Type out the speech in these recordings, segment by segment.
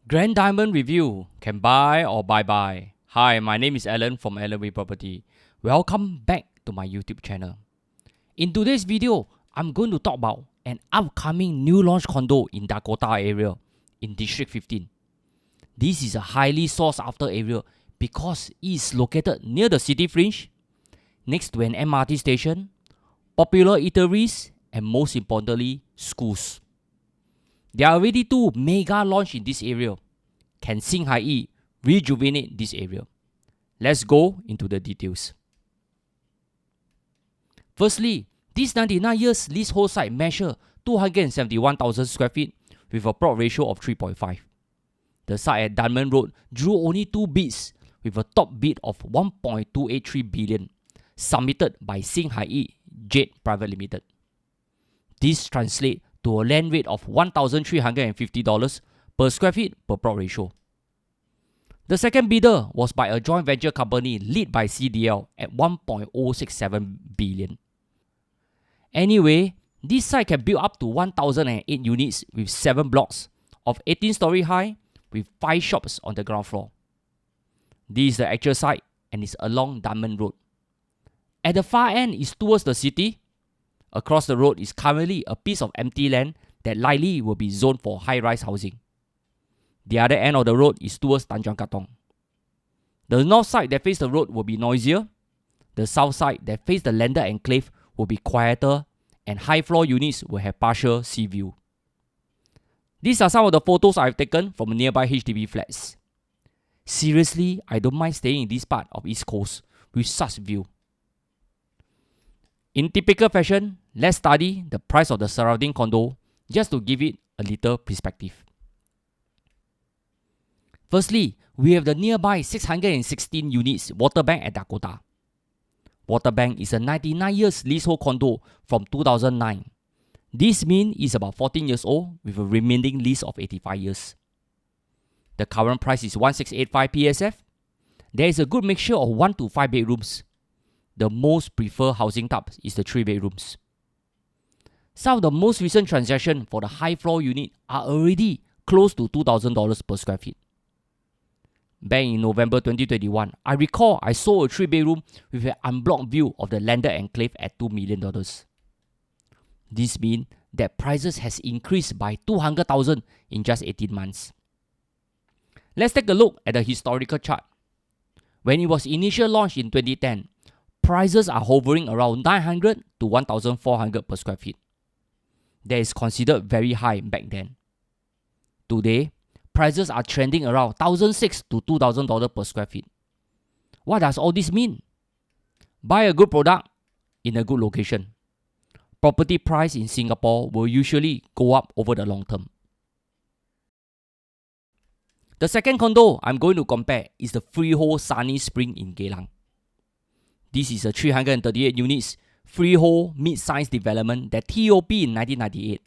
Grand Dunman Review, can buy or bye-bye. Hi, my name is Alan from Alan Way Property. Welcome back to my YouTube channel. In today's video, I'm going to talk about an upcoming new launch condo in Dakota area in District 15. This is a highly sought after area because it is located near the city fringe, next to an MRT station, popular eateries, and most importantly, schools. There are already two mega launch in this area. Can Singh Hai rejuvenate this area? Let's go into the details. Firstly, this 99 years leasehold site measure 271,000 square feet with a plot ratio of 3.5. The site at Dunman Road drew only two bids with a top bid of 1.283 billion submitted by Singh Hai Jade Private Limited. This translates to a land rate of $1,350 per square feet per plot ratio. The second bidder was by a joint venture company led by CDL at 1.067 billion. Anyway, this site can build up to 1,008 units with 7 blocks of 18-story high with 5 shops on the ground floor. This is the actual site and is along Dunman Road. At the far end is towards the city. Across the road is currently a piece of empty land that likely will be zoned for high-rise housing. The other end of the road is towards Tanjong Katong. The north side that faces the road will be noisier. The south side that faces the landed enclave will be quieter, and high-floor units will have partial sea view. These are some of the photos I've taken from nearby HDB flats. Seriously, I don't mind staying in this part of East Coast with such view. In typical fashion, let's study the price of the surrounding condo just to give it a little perspective. Firstly, we have the nearby 616 units Waterbank at Dakota. Waterbank is a 99 years leasehold condo from 2009. This means it's about 14 years old with a remaining lease of 85 years. The current price is 1685 PSF. There is a good mixture of 1 to 5 bedrooms. The most preferred housing type is the 3 bedrooms. Some of the most recent transactions for the high floor unit are already close to $2,000 per square feet. Back in November 2021, I recall I sold a 3 bedroom with an unblocked view of the landed enclave at $2 million. This means that prices has increased by 200,000 in just 18 months. Let's take a look at the historical chart. When it was initially launched in 2010, prices are hovering around 900 to 1,400 per square feet. That is considered very high back then. Today, prices are trending around $1,600 to $2,000 per square feet. What does all this mean? Buy a good product in a good location. Property price in Singapore will usually go up over the long term. The second condo I'm going to compare is the freehold Sunny Spring in Geylang. This is a 338 units freehold mid-sized development that TOP in 1998.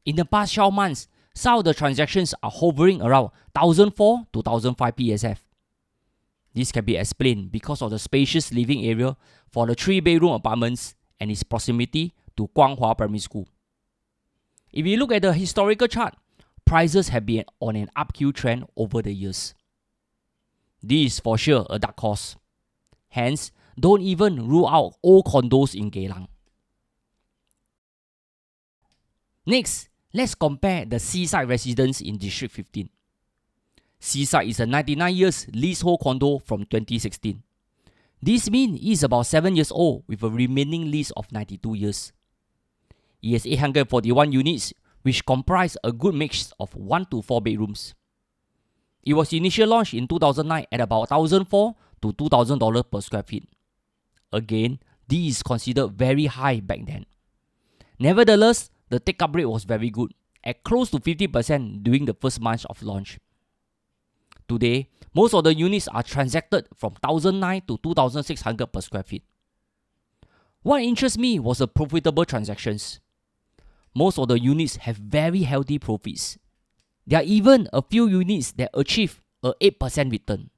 In the past 12 months, some of the transactions are hovering around 1,004 to 1,005 PSF. This can be explained because of the spacious living area for the 3-bedroom apartments and its proximity to Guanghua Primary School. If you look at the historical chart, prices have been on an uphill trend over the years. This is for sure a dark horse. Hence, don't even rule out old condos in Geylang. Next, let's compare the Seaside Residence in District 15. Seaside is a 99 years leasehold condo from 2016. This means it is about 7 years old with a remaining lease of 92 years. It has 841 units which comprise a good mix of 1 to 4 bedrooms. It was initially launched in 2009 at about $1,004 to $2,000 per square feet. Again, this is considered very high back then. Nevertheless, the take-up rate was very good, at close to 50% during the first month of launch. Today, most of the units are transacted from $1,009 to $2,600 per square feet. What interests me was the profitable transactions. Most of the units have very healthy profits. There are even a few units that achieve a 8% return.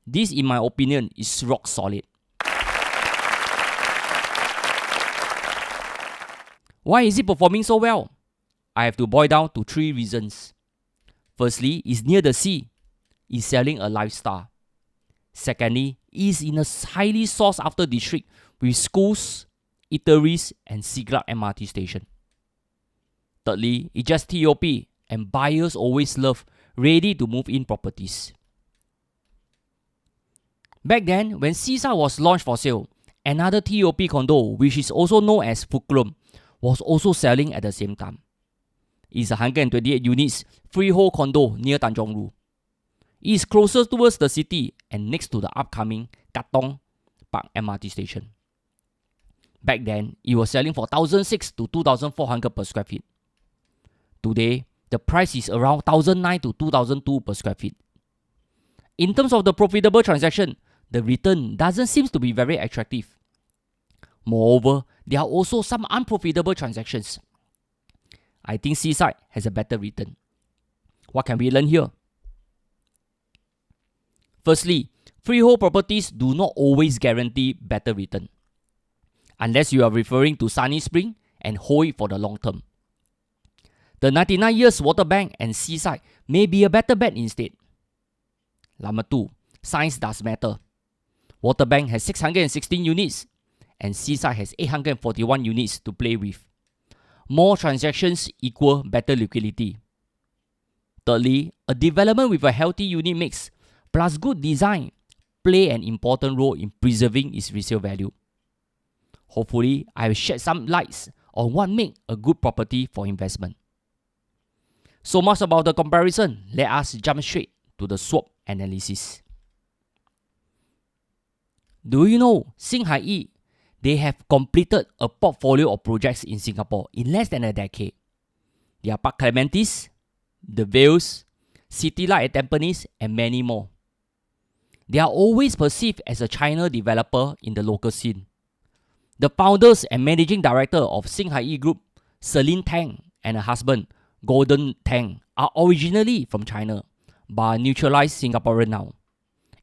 This, in my opinion, is rock solid. Why is it performing so well? I have to boil down to 3 reasons. Firstly, it's near the sea. It's selling a lifestyle. Secondly, it's in a highly sought after district with schools, eateries, and Siglap MRT station. Thirdly, it's just TOP, and buyers always love ready to move in properties. Back then, when Seaside was launched for sale, another TOP condo, which is also known as Fulcrum, was also selling at the same time. It's a 128 units freehold condo near Tanjong Ru. It is closer towards the city and next to the upcoming Katong Park MRT station. Back then, it was selling for 1,600 to 2,400 per square feet. Today, the price is around 1,900 to 2,200 per square feet. In terms of the profitable transaction, the return doesn't seem to be very attractive. Moreover, there are also some unprofitable transactions. I think Seaside has a better return. What can we learn here? Firstly, freehold properties do not always guarantee better return, unless you are referring to Sunny Spring and hold it for the long term. The 99 years Waterbank and Seaside may be a better bet instead. Number 2, size does matter. Waterbank has 616 units and Seaside has 841 units to play with. More transactions equal better liquidity. Thirdly, a development with a healthy unit mix plus good design play an important role in preserving its resale value. Hopefully, I will shed some lights on what makes a good property for investment. So much about the comparison. Let us jump straight to the SWOT analysis. Do you know Singh Hai, they have completed a portfolio of projects in Singapore in less than a decade. Their Park Clementes, The Vales, City Light at Tampines, and many more. They are always perceived as a China developer in the local scene. The founders and managing director of Singh Hai Group, Celine Tang, and her husband, Gordon Tang, are originally from China, but are naturalized Singaporean now.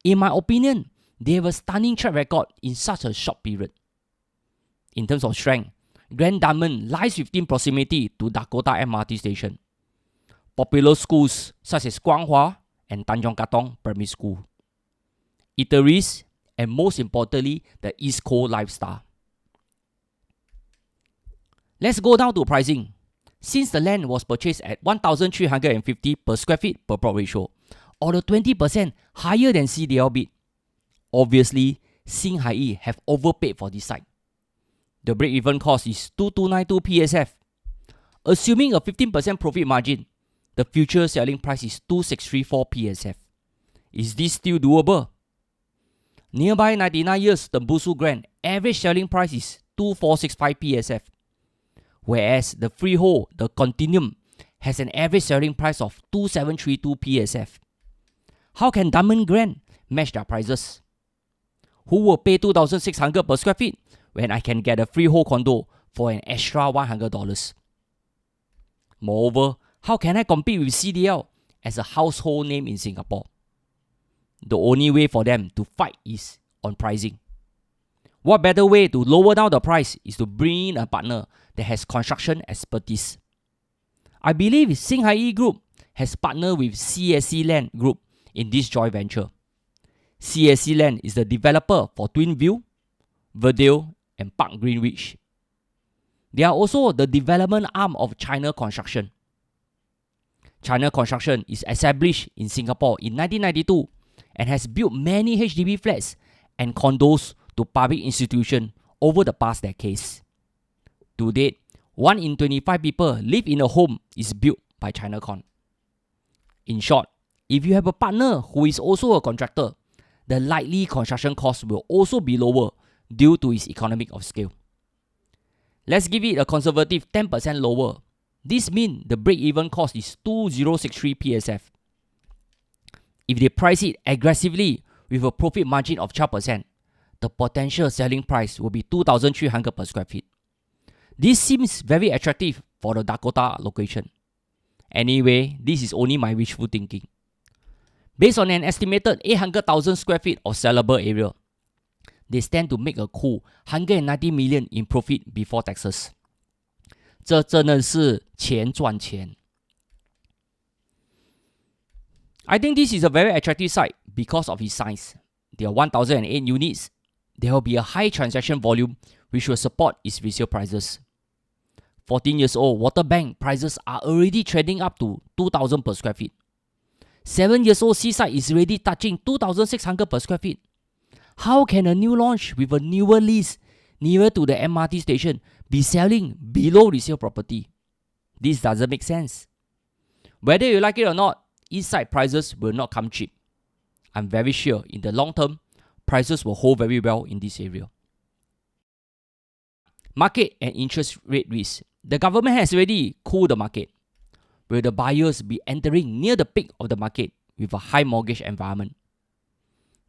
In my opinion, they have a stunning track record in such a short period. In terms of strength, Grand Dunman lies within proximity to Dakota MRT station. Popular schools such as Guanghua and Tanjong Katong Primary School. Eateries, and most importantly, the East Coast lifestyle. Let's go down to pricing. Since the land was purchased at 1,350 per square feet per plot ratio, or the 20% higher than CDL bid, obviously, Singh Hai have overpaid for this site. The break-even cost is 2,292 PSF. Assuming a 15% profit margin, the future selling price is 2,634 PSF. Is this still doable? Nearby 99 years Tembusu Grand, average selling price is 2,465 PSF. Whereas the freehold, the Continuum, has an average selling price of 2,732 PSF. How can Dunman Grand match their prices? Who will pay 2,600 per square feet when I can get a freehold condo for an extra $100? Moreover, how can I compete with CDL as a household name in Singapore? The only way for them to fight is on pricing. What better way to lower down the price is to bring in a partner that has construction expertise. I believe Singh Hai Group has partnered with CSC Land Group in this joint venture. CSC Land is the developer for Twin View, Verdale, and Park Greenwich. They are also the development arm of China Construction. China Construction is established in Singapore in 1992 and has built many HDB flats and condos to public institutions over the past decades. To date, 1 in 25 people live in a home is built by ChinaCon. In short, if you have a partner who is also a contractor, the likely construction cost will also be lower due to its economic of scale. Let's give it a conservative 10% lower. This means the break-even cost is 2,063 PSF. If they price it aggressively with a profit margin of 12%, the potential selling price will be 2,300 per square feet. This seems very attractive for the Dakota location. Anyway, this is only my wishful thinking. Based on an estimated 800,000 square feet of sellable area, they stand to make a cool 190 million in profit before taxes. 这真的是钱赚钱。I think this is a very attractive site because of its size. There are 1,008 units. There will be a high transaction volume which will support its resale prices. 14 years old, Waterbank prices are already trading up to 2,000 per square feet. 7 years old, Seaside is already touching 2,600 per square feet. How can a new launch with a newer lease nearer to the MRT station be selling below resale property? This doesn't make sense. Whether you like it or not, Eastside prices will not come cheap. I'm very sure in the long term, prices will hold very well in this area. Market and interest rate risk. The government has already cooled the market. Will the buyers be entering near the peak of the market with a high mortgage environment?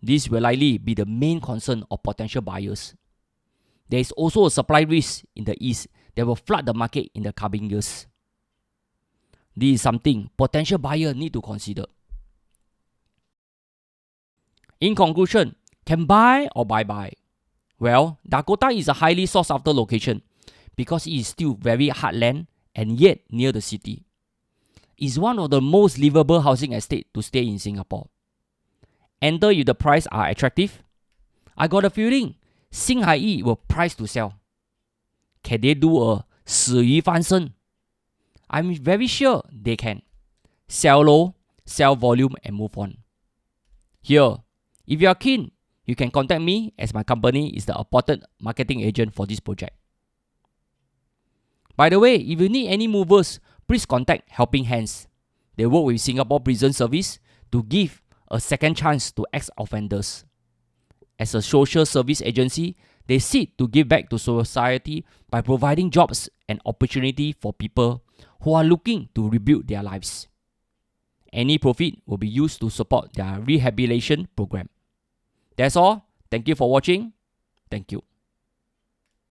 This will likely be the main concern of potential buyers. There is also a supply risk in the east that will flood the market in the coming years. This is something potential buyers need to consider. In conclusion, can buy or buy? Well, Dakota is a highly sought after location because it is still very heartland and yet near the city. It's one of the most livable housing estates to stay in Singapore. Enter if the price are attractive. I got a feeling Singh Hai will price to sell. Can they do a 死鱼翻身? I'm very sure they can. Sell low, sell volume and move on. Here, if you are keen, you can contact me as my company is the appointed marketing agent for this project. By the way, if you need any movers, please contact Helping Hands. They work with Singapore Prison Service to give a second chance to ex-offenders. As a social service agency, they seek to give back to society by providing jobs and opportunity for people who are looking to rebuild their lives. Any profit will be used to support their rehabilitation program. That's all. Thank you for watching. Thank you.